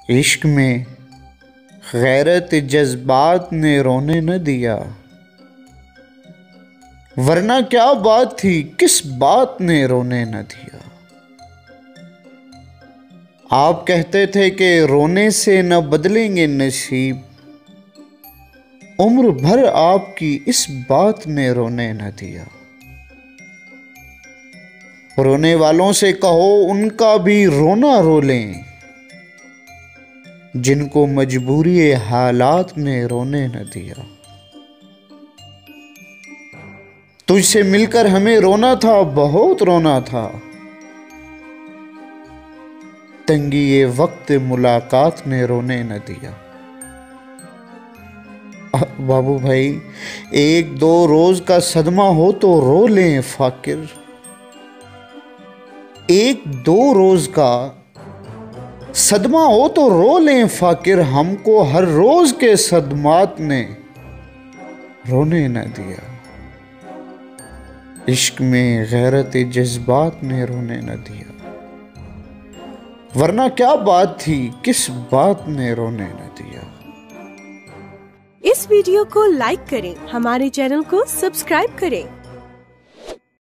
इश्क में गैरत जज्बात ने रोने न दिया, वरना क्या बात थी किस बात ने रोने न दिया। आप कहते थे कि रोने से न बदलेंगे नसीब, उम्र भर आपकी इस बात ने रोने न दिया। रोने वालों से कहो उनका भी रोना रो लें, जिनको मजबूरी हालात ने रोने न दिया। तुझसे मिलकर हमें रोना था, बहुत रोना था, तंगी ये वक्त मुलाकात ने रोने न दिया। बाबू भाई, एक दो रोज का सदमा हो तो रो लें फाकिर, एक दो रोज का सदमा हो तो रो लें फाकिर, हमको हर रोज के सदमात ने रोने न दिया। इश्क में गैरत जज्बात ने रोने न दिया, वरना क्या बात थी किस बात ने रोने न दिया। इस वीडियो को लाइक करें, हमारे चैनल को सब्सक्राइब करें।